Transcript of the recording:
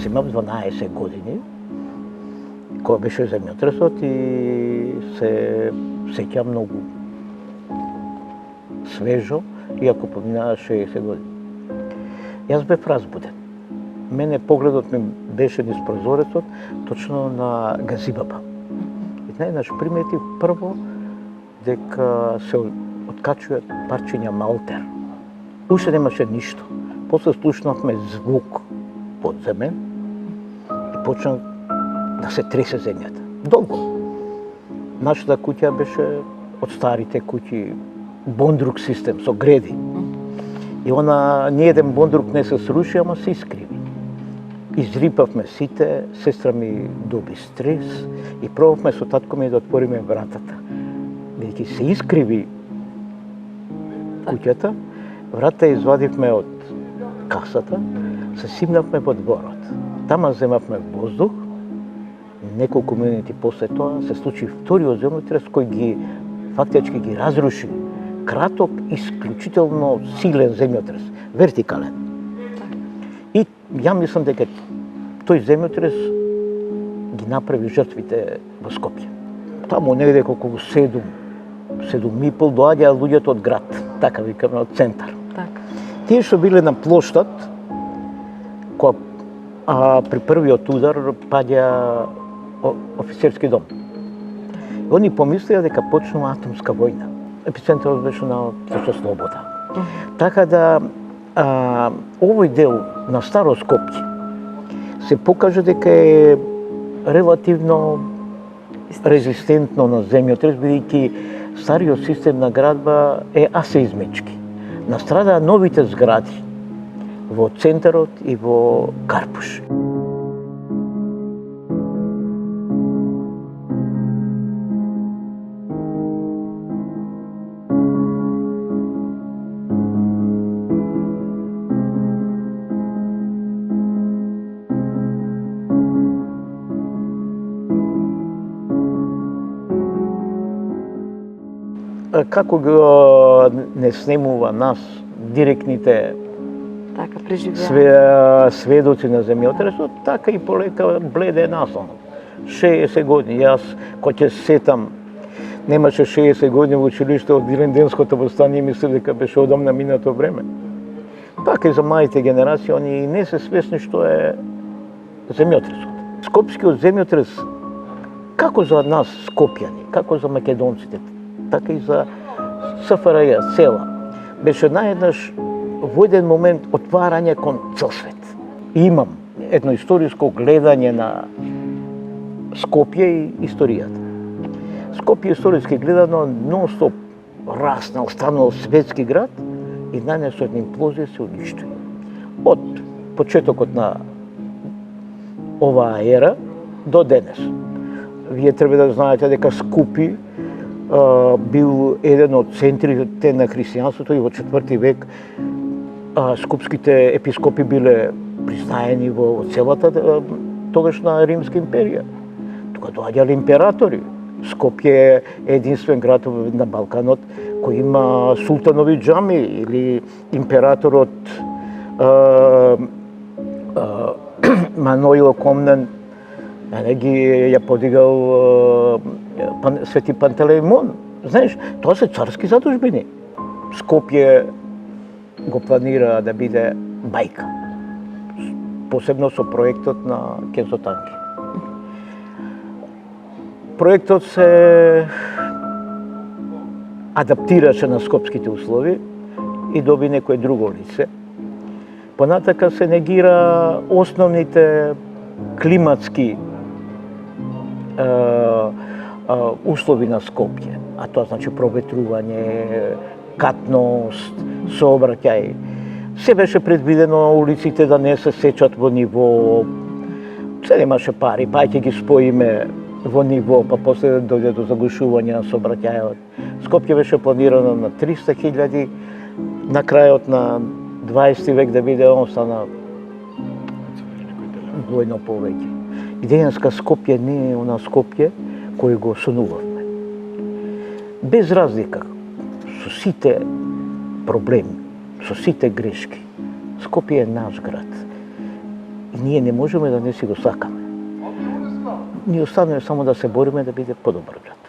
имав 12 години, кога беше земјотресот и се сеќам многу свежо, иако поминаа 60 години. Јас бев разбуден. Мене погледот ми беше низ прозорецот, точно на Газибаба. И најнаш приметив прво дека се откачуваат парчиња малтер. Уште немаше ништо. После слушнавме звук подземен и почна да се тресе земјата. Долго. Нашата куќа беше од старите куќи бондрук систем со греди. И она ниеден бондрук не се сруши, ама се искриви. Изрипавме сите, сестра ми доби стрес и пробавме со татко ми да отвориме вратата. Бидејќи се искриви куќата, вратата извадивме од касата, се симнавме во дворот. Тама земавме воздух. Неколку минути после тоа се случи вториот земјотрес кој фактички ги разруши. Краток, исклучително силен земјотрес, вертикален. И ја мислам дека тој земјотрес ги направи жртвите во Скопје. Таму негде околу 7,5 доаѓаа луѓето од град, така викаме, од центар. Тие што биле на плоштад, кога при првиот удар паѓа офицерски дом. И они помислеа дека почнува атомска војна. Епицентарот беше на Слобода. Така да овој дел на Старо Скопје се покажа дека е релативно резистентно на земјотрес, бидејќи стариот систем на градба е асеизмички. Настрадаа новите згради во центарот и во Карпуш. Како го не снемува нас директните сведоци на земјотресот, така и полека бледе насано. 60 години. Јас, кој ќе сетам, немаше 60 години во училиште од Илинденското востание, мислев дека беше одамна минато време. Така и за маите генерации, они не се свесни што е земјотресот. Скопскиот земјотрес, како за нас скопјани, како за македонците, така и за СФРЈ цела, беше наеднаш во еден момент отварање кон цел свет. И имам едно историско гледање на Скопје и историјата. Скопје историски гледано нон-стоп раснал, станал светски град и најнаш од имплозија се уништи. Од почетокот на оваа ера до денес. Вие треба да знаете дека Скупи бил еден од центрите на христијанството и во 4 век скупските епископи биле признаени во целата тогашна Римска империја. Тука доаѓале императори. Скопје е единствен град на Балканот кој има султанови џами или императорот Маноило Комнен ја подигал Свети Пантелеимон. Знаеш, тоа се царски задужбини. Скопје го планира да биде бајка. Посебно со проектот на Кензо Танки. Проектот се адаптираше на скопските услови и доби некое друго лице. Понатака се негира основните климатски услови на Скопје, а тоа значи проветрување, катност, сообраќај. Се беше предвидено улиците да не се сечат во ниво, се немаше пари, па ќе ги споиме во ниво, па после дојде до заглушување на сообраќајот. Скопје беше планирано на 300.000, на крајот на 20 век да биде, он стана двојно повеќе. И денеска Скопје не е она Скопје кој го сонувавме. Без разлика, со сите проблеми, со сите грешки, Скопје е наш град. И ние не можеме да не си го сакаме. Ни останува само да се бориме да биде подобар град.